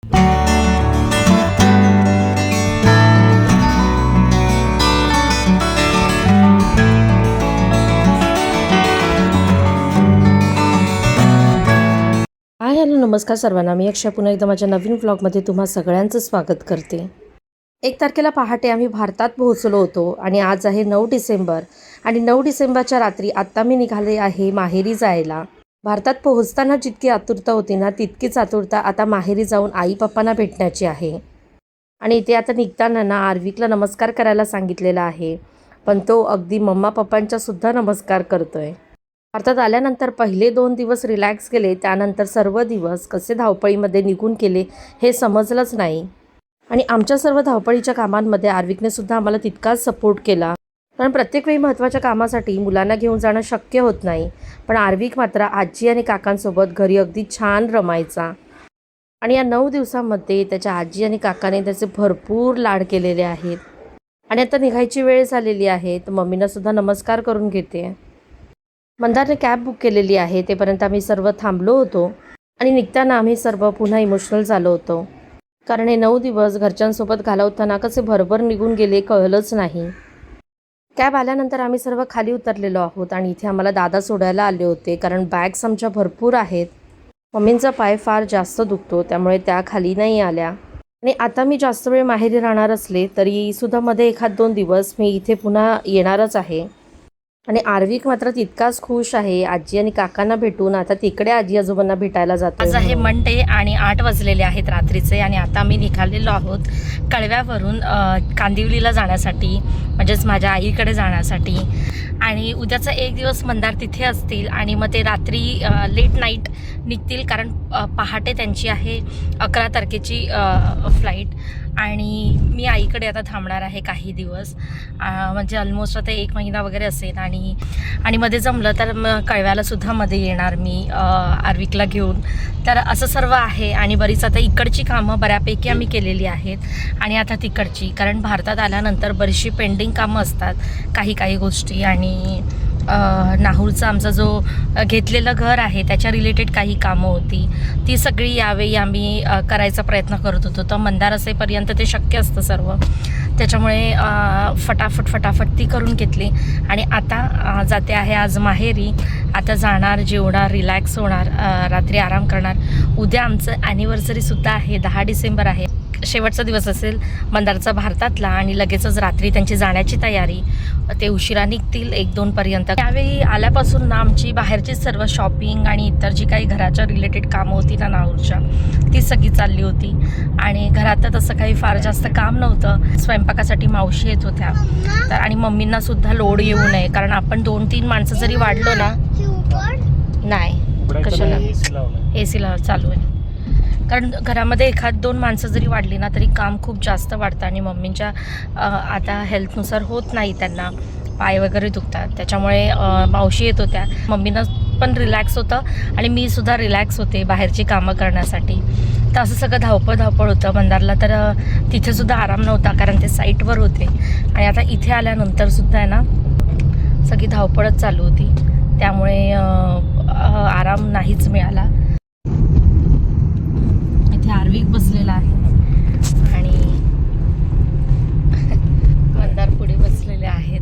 Hi hello नमस्कार सर्वांना. मी अक्षय पुन्हा एकदा माझ्या नवीन व्लॉगमध्ये तुम्हा सगळ्यांचं स्वागत करते. 1 तारखेला पहाटे आम्ही भारतात पोहोचलो होतो आणि आज आहे 9 डिसेंबर आणि 9 डिसेंबरच्या रात्री आत्ता मी निघाले आहे माहेरी जायला. भारतात पोहोचताना जितकी आतुरता होती ना तितकीच आतुरता आता माहेरी जाऊन आई पप्पांना भेटण्याची आहे. आणि इथे आता निघताना ना आर्विकला नमस्कार करायला सांगितलेला आहे, पण तो अगदी मम्मा पप्पांचा सुद्धा नमस्कार करतोय. भारतात आल्यानंतर पहिले 2 दिवस रिलॅक्स गेले, त्यानंतर सर्व दिवस कसे धावपळीमध्ये निघून गेले हे समजलंच नाही. आणि आमच्या सर्व धावपळीच्या कामांमध्ये आर्विकने सुद्धा आम्हाला तितकाच सपोर्ट केला, कारण प्रत्येक वेळी महत्त्वाच्या कामासाठी मुलांना घेऊन जाणं शक्य होत नाही. पण आर्विक मात्र आजी आणि काकांसोबत घरी अगदी छान रमायचा. आणि या 9 दिवसांमध्ये त्याच्या आजी आणि काकाने त्याचे भरपूर लाड केलेले आहेत. आणि आता निघायची वेळ झालेली आहे, तर मम्मींना सुद्धा नमस्कार करून घेते. मंदारने कॅब बुक केलेली आहे, तेपर्यंत आम्ही सर्व थांबलो होतो. आणि निघताना आम्ही सर्व पुन्हा इमोशनल झालो होतो, कारण हे 9 दिवस घरच्यांसोबत घालवताना कसे भरभर निघून गेले कळलंच नाही. कॅब आल्यानंतर आम्ही सर्व खाली उतरलेलो आहोत आणि इथे आम्हाला दादा सोडायला आले होते, कारण बॅग्स आमच्या भरपूर आहेत. मम्मींचा पाय फार जास्त दुखतो, त्यामुळे त्या खाली नाही आल्या. आणि आता मी जास्त वेळ माहेरी राहणार असले तरी सुद्धा मध्ये 1-2 दिवस मी इथे पुन्हा येणारच आहे. आणि आर्विक मात्र तितकाच खुश आहे आजी आणि काकांना भेटून. आता तिकडे आजी आजोबांना भेटायला जातो. आज आहे मंडे आणि 8 वाजलेले आहेत रात्रीचे आणि आता आम्ही निघालेलो आहोत कळव्यावरून कांदिवलीला जाण्यासाठी, म्हणजेच माझ्या आईकडे जाण्यासाठी. आणि उद्याचा 1 दिवस मंदार तिथे असतील आणि मग ते रात्री लेट नाईट निघतील, कारण पहाटे त्यांची आहे 11 तारखेची फ्लाईट. आणि मी आईकडे आता थांबणार आहे काही दिवस, म्हणजे ऑलमोस्ट आता 1 महिना वगैरे असेल. आणि मध्ये जमलं तर मग कळव्यालासुद्धा मध्ये येणार मी आर्विकला घेऊन. तर असं सर्व आहे. आणि बरीच आता इकडची कामं बऱ्यापैकी आम्ही केलेली आहेत आणि आता तिकडची, कारण भारतात आल्यानंतर बरीचशी पेंडिंग कामं असतात काही गोष्टी. आणि नाहूरचा आमचा जो घेतलेलं घर आहे त्याच्या रिलेटेड काही कामं होती, ती सगळी यावेळी आम्ही करायचा प्रयत्न करत होतो. तर मंदार असेपर्यंत ते शक्य असतं सर्व, त्याच्यामुळे फटाफट ती करून घेतली. आणि आता जाते आहे आज माहेरी. आता जाणार, जेवणार, रिलॅक्स होणार, रात्री आराम करणार. उद्या आमचं ॲनिव्हर्सरीसुद्धा आहे, 10 डिसेंबर आहे, शेवटचा दिवस असेल मंदारचा भारतातला. आणि लगेचच रात्री त्यांची जाण्याची तयारी, ते उशिरा निघतील 1-2 पर्यंत. त्यावेळी आल्यापासून ना आमची बाहेरची सर्व शॉपिंग आणि इतर जी काही घराच्या रिलेटेड कामं होती ना नाहूरच्या, ती सगळी चालली होती. आणि घरात तर तसं काही फार जास्त काम नव्हतं. स्वयंपाकासाठी मावशी येत होत्या, तर आणि मम्मींना सुद्धा लोड येऊ नये, कारण आपण 2-3 माणसं जरी वाढलो ना, नाही कशाला AC ला चालू आहे, कारण घरामध्ये 1-2 माणसं जरी वाढली ना तरी काम खूप जास्त वाढतं. आणि मम्मींच्या आता हेल्थनुसार होत नाही, त्यांना पाय वगैरे दुखतात, त्याच्यामुळे मावशी येत होत्या. मम्मीनं पण रिलॅक्स होतं आणि मी सुद्धा रिलॅक्स होते बाहेरची कामं करण्यासाठी. तर असं सगळं धावपळ होतं. मंदारला तर तिथेसुद्धा आराम नव्हता, कारण ते साईटवर होते. आणि आता इथे आल्यानंतरसुद्धा आहे ना सगळी धावपळच चालू होती, त्यामुळे आराम नाहीच मिळाला. इथे आर्विक बसलेला आहे आणि मंदार पुढे बसलेले आहेत.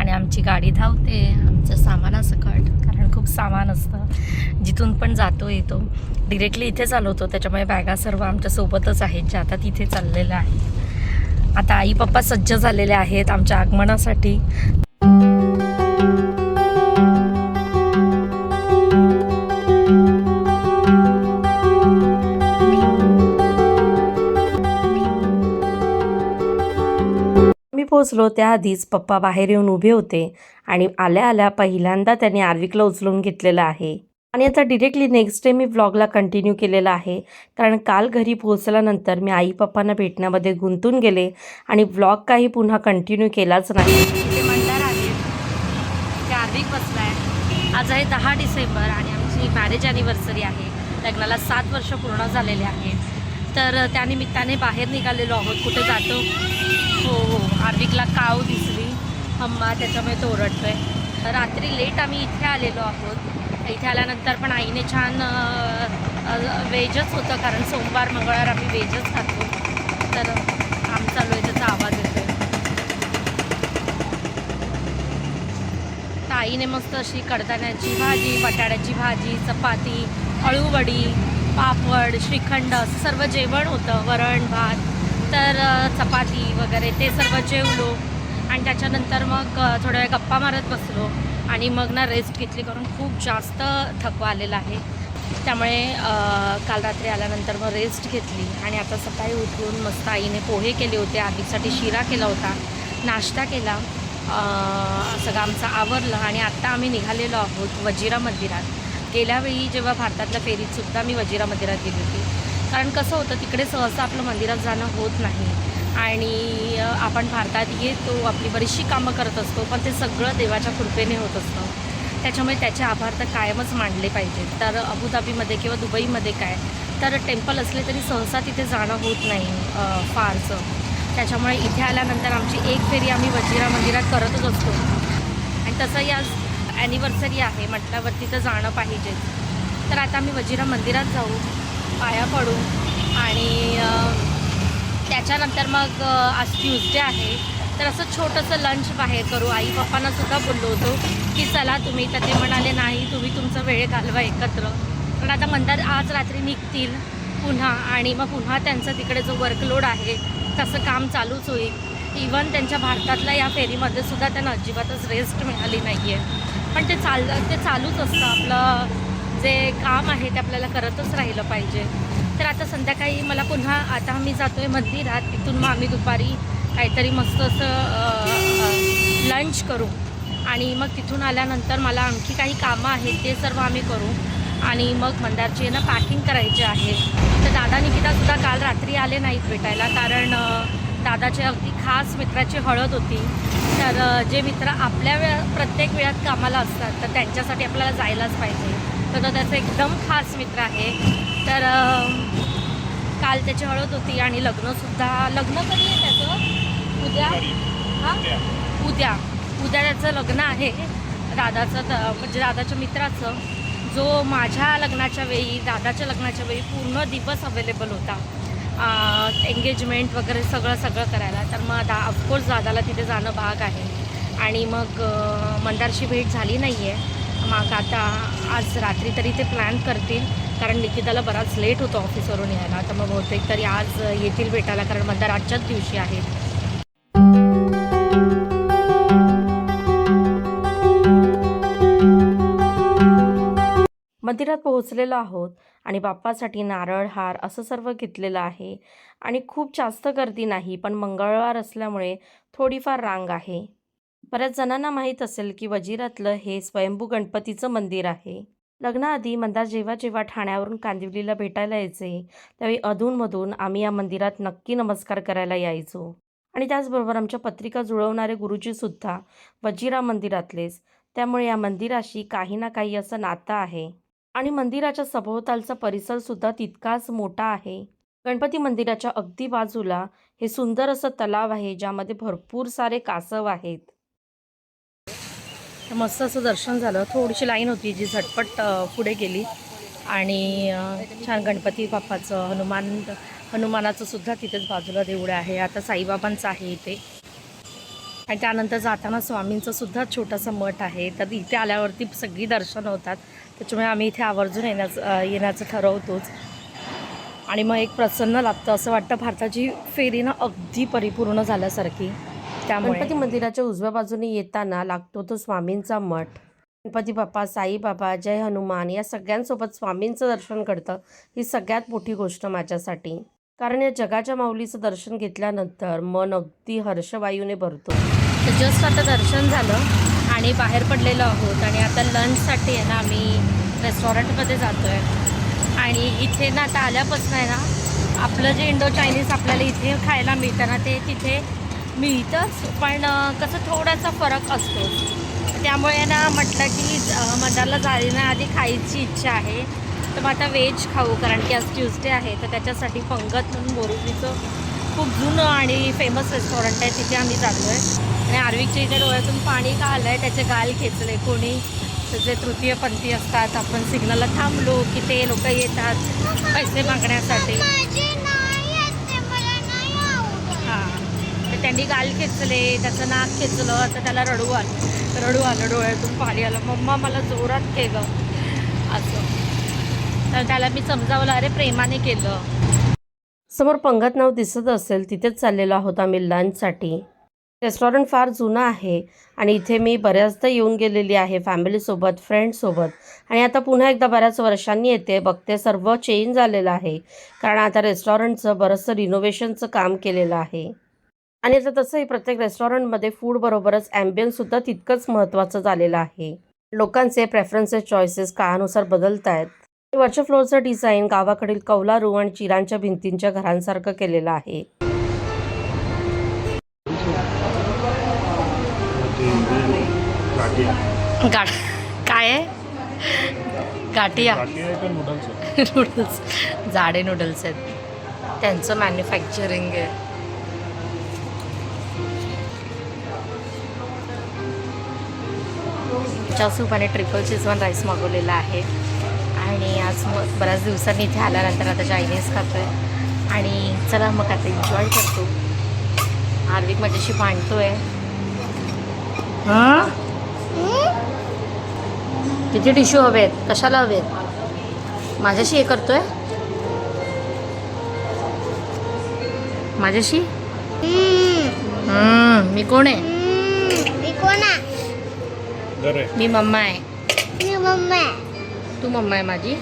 आणि आमची गाडी धावते आमचं सामानासकट, कारण खूप सामान असतं, जिथून पण जातो येतो. डिरेक्टली इथेच आलो होतो, त्याच्यामुळे बॅगा सर्व आमच्यासोबतच आहेत, जे आता तिथे चाललेलं आहे. आता आई पप्पा सज्ज झालेले आहेत आमच्या आगमनासाठी. पोचलो त्याआधीच पप्पा बाहेर येऊन उभे होते आणि आल्या आल्या पहिल्यांदा त्यांनी आर्विकला उचलून घेतलेलं आहे. आणि आता डिरेक्टली नेक्स्ट डे मी व्लॉगला कंटिन्यू केलेला आहे, कारण काल घरी पोहोचल्यानंतर मी आई पप्पांना भेटण्यामध्ये गुंतून गेले आणि व्लॉग काही पुन्हा कंटिन्यू केलाच नाही. इथे मंदार आहे, इथे आर्विक बसलाय. आज आहे 10 डिसेंबर आणि आमची मॅरेज ॲनिव्हर्सरी आहे. लग्नाला 7 वर्ष पूर्ण झालेले आहेत. तर त्यानिमित्ताने बाहेर निघालेलो आहोत. कुठे जातो? हो, आर्विकला काव दिसली हम्मा, त्याच्यामुळे तो ओरडतोय. रात्री लेट आम्ही इथे आलेलो आहोत. इथे आल्यानंतर पण आईने छान व्हेजच होतं, कारण सोमवार मंगळवार आम्ही व्हेजच खातो. तर काम चालू आहे, त्याचा आवाज येतो आहे. ताईने मस्त अशी कडधान्याची भाजी, बटाट्याची भाजी, चपाती, अळूवडी, पापड, श्रीखंड असं सर्व जेवण होतं. वरण भात, तर चपाती वगैरे ते सर्व जेवलो आणि त्याच्यानंतर मग थोड्या वेळ गप्पा मारत बसलो आणि मग ना रेस्ट घेतली, कारण खूप जास्त थकवा आलेला आहे. त्यामुळे काल रात्री आल्यानंतर मग रेस्ट घेतली आणि आता सकाळी उठून मस्त आईने पोहे केले होते, आधीसाठी शिरा केला होता, नाश्ता केला, सगळं आमचं आवरलं आणि आत्ता आम्ही निघालेलो आहोत वजिरा मंदिरात. गेल्यावेळी जेव्हा भारतातल्या फेरीतसुद्धा मी वजिरा मंदिरात गेली होती, कारण कसं होतं तिकडे सहसा आपलं मंदिरात जाणं होत नाही आणि आपण भारतात येतो, आपली बरीचशी कामं करत असतो, पण ते सगळं देवाच्या कृपेने होत असतं. त्याच्यामुळे त्याचे आभार तर कायमच मानले पाहिजेत. तर अबुधाबीमध्ये किंवा दुबईमध्ये काय तर टेम्पल असले तरी सहसा तिथे जाणं होत नाही फारसं. त्याच्यामुळे इथे आल्यानंतर आमची एक फेरी आम्ही वजिरा मंदिरात करतच असतो आणि तसंही आज ॲनिव्हर्सरी आहे म्हटल्यावरती तर जाणं पाहिजेच. तर आता आम्ही वजिरा मंदिरात जाऊ, पाया पडू आणि त्याच्यानंतर मग आज ट्यूजडे आहे, तर असं छोटंसं लंच बाहेर करू. आई पप्पांनासुद्धा बोललो होतो की चला तुम्ही, तर ते म्हणाले नाही, तुम्ही तुमचा वेळ घालवा एकत्र. पण आता मंदार आज रात्री निघतील पुन्हा आणि मग पुन्हा त्यांचं तिकडे जो वर्कलोड आहे तसं काम चालूच होईल. इवन त्यांच्या भारतातल्या या फेरीमध्ये सुद्धा त्यांना अजिबातच रेस्ट मिळाली नाही आहे. पण ते चालूच असतं, आपलं जे काम आहे ते आपल्याला करतच राहिलं पाहिजे. तर आता संध्याकाळी मला पुन्हा, आता आम्ही जातो आहे मंदिरात, तिथून मग आम्ही दुपारी काहीतरी मस्त असं लंच करू आणि मग तिथून आल्यानंतर मला आणखी काही कामं आहेत ते सर्व आम्ही करू आणि मग मंदारची ना पॅकिंग करायची आहे. तर दादा निकितासुद्धा काल रात्री आले नाहीत भेटायला, कारण दादाच्या अगदी खास मित्राची हळद होती. तर जे मित्र आपल्या प्रत्येक वेळात कामाला असतात तर त्यांच्यासाठी आपल्याला जायलाच पाहिजे. तर तो त्याचा एकदम खास मित्र आहे. तर काल त्याची हळद होती आणि लग्न कधी आहे त्याचं? उद्या त्याचं लग्न आहे दादाचं, म्हणजे दादाच्या मित्राचं, जो माझ्या लग्नाच्या वेळी, दादाच्या लग्नाच्या वेळी पूर्ण दिवस अवेलेबल होता, एंगेजमेंट वगैरे सगळं करायला. तर मग ऑफकोर्स दादाला तिथे जाणं भाग आहे आणि मग मंदारची भेट झाली नाही आहे. मग आता आज रात्री तरी ते प्लॅन करतील, कारण निकिताला बराच लेट होतो ऑफिसवरून यायला. तर मग बहुतेक तरी आज येतील भेटायला, कारण मंदार आजच्याच दिवशी आहे. मंदिरात पोहोचलेलो आहोत आणि बाप्पासाठी नारळ, हार असं सर्व घेतलेलं आहे आणि खूप जास्त गर्दी नाही, पण मंगळवार असल्यामुळे थोडीफार रांग आहे. बऱ्याच जणांना माहीत असेल की वजिरातलं हे स्वयंभू गणपतीचं मंदिर आहे. लग्नाआधी मंदार जेव्हा ठाण्यावरून कांदिवलीला भेटायला यायचे, त्यावेळी अधूनमधून आम्ही या मंदिरात नक्की नमस्कार करायला यायचो आणि त्याचबरोबर आमच्या पत्रिका जुळवणारे गुरुजीसुद्धा वजिरा मंदिरातलेच. त्यामुळे या मंदिराशी काही ना काही असं नातं आहे आणि मंदिराच्या सभोवतालचा परिसरसुद्धा तितकाच मोठा आहे. गणपती मंदिराच्या अगदी बाजूला हे सुंदर असं तलाव आहे, ज्यामध्ये भरपूर सारे कासव आहेत. मस्त असं दर्शन झालं. थोडीशी लाईन होती जी झटपट पुढे गेली आणि छान गणपती बाप्पाचं, हनुमानाचं सुद्धा तिथेच बाजूला देऊळ आहे. आता साईबाबांचं आहे इथे आणि त्यानंतर जाताना स्वामींचं सुद्धा छोटासा मठ आहे. तर इथे आल्यावरती सगळी दर्शन होतात, त्याच्यामुळे आम्ही इथे आवर्जून येण्याचं ठरवतोच आणि मग एक प्रसन्न लागतं, असं वाटतं भारताची फेरी ना अगदी परिपूर्ण झाल्यासारखी. त्यामुळे गणपती मंदिराच्या उजव्या बाजूने येताना लागतो तो स्वामींचा मठ. गणपती बाप्पा, साईबाबा, जय हनुमान या सगळ्यांसोबत स्वामींचं दर्शन घडतं, ही सगळ्यात मोठी गोष्ट माझ्यासाठी, कारण या जगाच्या माऊलीचं दर्शन घेतल्यानंतर मन अगदी हर्षवायूने भरतो. तर जस्ट आता दर्शन झालं आणि बाहेर पडलेलो आहोत आणि आता लंचसाठी आहे ना आम्ही रेस्टॉरंटमध्ये जातो आहे आणि इथे ना आता आल्यापासून आहे ना आपलं जे इंडो चायनीज आपल्याला इथे खायला मिळतं ना ते तिथे मिळतंच, पण कसं थोडासा फरक असतो. त्यामुळे ना म्हटलं की मंदारला जाण्याआधी खायची इच्छा आहे, तर मग आता व्हेज खाऊ, कारण की आज ट्यूजडे आहे. तर त्याच्यासाठी पंगत म्हणून बोरिवलीचं खूप जुनं आणि फेमस रेस्टॉरंट आहे, तिथे आम्ही जातो आहे आणि आर्विकच्या इथे डोळ्यातून पाणी का आलं आहे, त्याचे गाल खेचले कोणी जे तृतीयपंथी असतात, आपण सिग्नलला थांबलो की ते लोक येतात पैसे मागण्यासाठी. हां, तर त्यांनी गाल खेचले, त्याचं नाक खेचलं, तर त्याला रडू आलं डोळ्यातून पाणी आलं. मम्मा मला जोरात केलं असं. तर त्याला मी समजावलं, अरे प्रेमाने केलं. समोर पंगत नाव दिसत असेल तिथेच चाललेलो आहोत आम्ही लंचसाठी. रेस्टॉरंट फार जुनं आहे आणि इथे मी बऱ्याचदा येऊन गेलेली आहे फॅमिलीसोबत, फ्रेंड्ससोबत. आणि आता पुन्हा एकदा बऱ्याच वर्षांनी येते, बघते सर्व चेंज झालेलं आहे. कारण आता रेस्टॉरंटचं बरंचसं रिनोव्हेशनचं काम केलेलं आहे. आणि आता तसंही प्रत्येक रेस्टॉरंटमध्ये फूडबरोबरच ॲम्बियन्ससुद्धा तितकंच महत्त्वाचं झालेलं आहे. लोकांचे प्रेफरन्सेस, चॉईसेस काळानुसार बदलत आहेत. वरच्या फ्लोअरचं डिझाईन गावाकडील कौलारू आणि चिरांच्या भिंतींच्या घरांसारखं केलेलं आहे. काय आहे? गाठिया नूडल्स, जाडे नूडल्स आहेत, त्यांचं मॅन्युफॅक्चरिंग आहे. सूप आणि ट्रिपल चीज-1 राईस मागवलेला आहे. आणि आज मग बऱ्याच दिवसांनी इथे आल्यानंतर आता चायनीज खातो आहे. आणि चला मग आता एन्जॉय करतो. आर्विक माझ्याशी भांडतो आहे. हां, किती टिश्यू हवेत? कशाला हवेत? माझ्याशी हे करतोय माझ्याशी. मी कोण आहे? मी मम्मा आहे. तू मम्मा आहे माझी.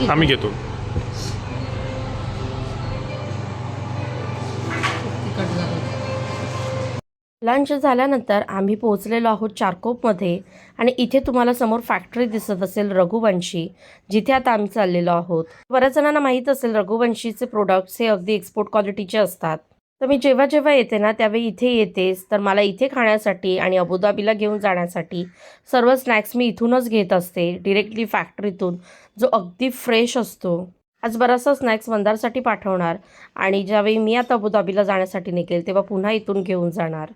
आम्ही घेतो. लंच झाल्यानंतर आम्ही पोहोचलेलो आहोत चारकोपमध्ये. आणि इथे तुम्हाला समोर फॅक्टरी दिसत असेल रघुवंशी, जिथे आता आम्ही चाललेलो आहोत. बऱ्याच जणांना माहीत असेल रघुवंशीचे प्रोडक्ट्स हे अगदी एक्सपोर्ट क्वालिटीचे असतात. तर मी जेव्हा जेव्हा येते ना त्यावेळी इथे येतेच. तर मला इथे खाण्यासाठी आणि अबुधाबीला घेऊन जाण्यासाठी सर्व स्नॅक्स मी इथूनच घेत असते, डिरेक्टली फॅक्टरीतून, जो अगदी फ्रेश असतो. आज बराचसा स्नॅक्स मंदारसाठी पाठवणार आणि ज्यावेळी मी आता अबुधाबीला जाण्यासाठी निघेल तेव्हा पुन्हा इथून घेऊन जाणार.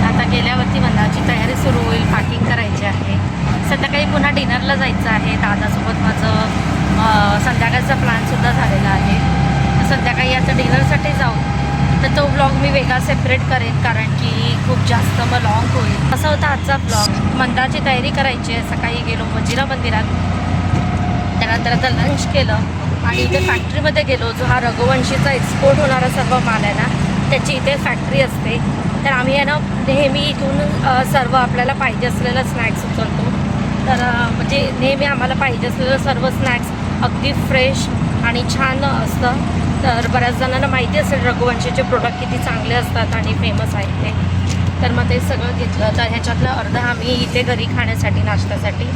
आता गेल्यावरती मंदारची तयारी सुरू होईल, पॅकिंग करायची आहे. संध्याकाळी पुन्हा डिनरला जायचं आहे. दादासोबत माझं संध्याकाळचा प्लॅनसुद्धा झालेला आहे. संध्याकाळी आता डिनरसाठी जाऊ, तर तो ब्लॉग मी वेगळा सेपरेट करेन, कारण की खूप जास्त मग लॉंग होईल. असा होता आजचा ब्लॉग. मंदारची तयारी करायची आहे. सकाळी गेलो वजिरा मंदिरात, त्यानंतर आता लंच केलं आणि इथे फॅक्टरीमध्ये गेलो. जो हा रघुवंशीचा एक्सपोर्ट होणारा सर्व माल आहे ना, त्याची इथे फॅक्टरी असते. तर आम्ही आहे ना नेहमी इथून सर्व आपल्याला पाहिजे असलेलं स्नॅक्स उचलतो. तर म्हणजे नेहमी आम्हाला पाहिजे असलेलं सर्व स्नॅक्स अगदी फ्रेश आणि छान असतं. तर बऱ्याच जणांना माहिती असेल रघुवंशीचे प्रोडक्ट किती चांगले असतात आणि फेमस आहेत ते. तर मग ते सगळं घेतलं. तर ह्याच्यातलं अर्धा आम्ही इथे घरी खाण्यासाठी, नाश्त्यासाठी,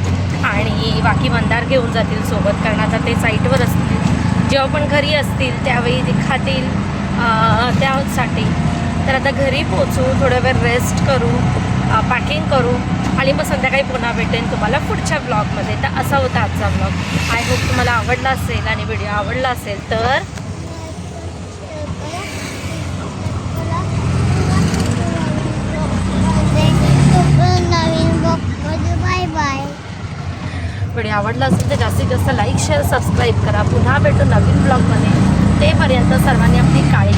आणि बाकी मंदार घेऊन जातील सोबत, कारण आता ते साईटवर असतील. जेव्हा पण घरी असतील त्यावेळी ते खातील त्यासाठी. तर आता घरी पोचू, थोडा वेळ रेस्ट करू, पॅकिंग करू आणि मग संध्याकाळी पुन्हा भेटेन तुम्हाला पुढच्या ब्लॉगमध्ये. तर असा होता आजचा ब्लॉग. आय होप तुम्हाला आवडला असेल आणि व्हिडिओ आवडला असेल तर व्हिडिओ आवडला असेल तर जास्तीत जास्त लाईक, शेअर, सबस्क्राईब करा. पुन्हा भेटू नवीन ब्लॉगमध्ये. तेपर्यंत सर्वांनी आपली काळजी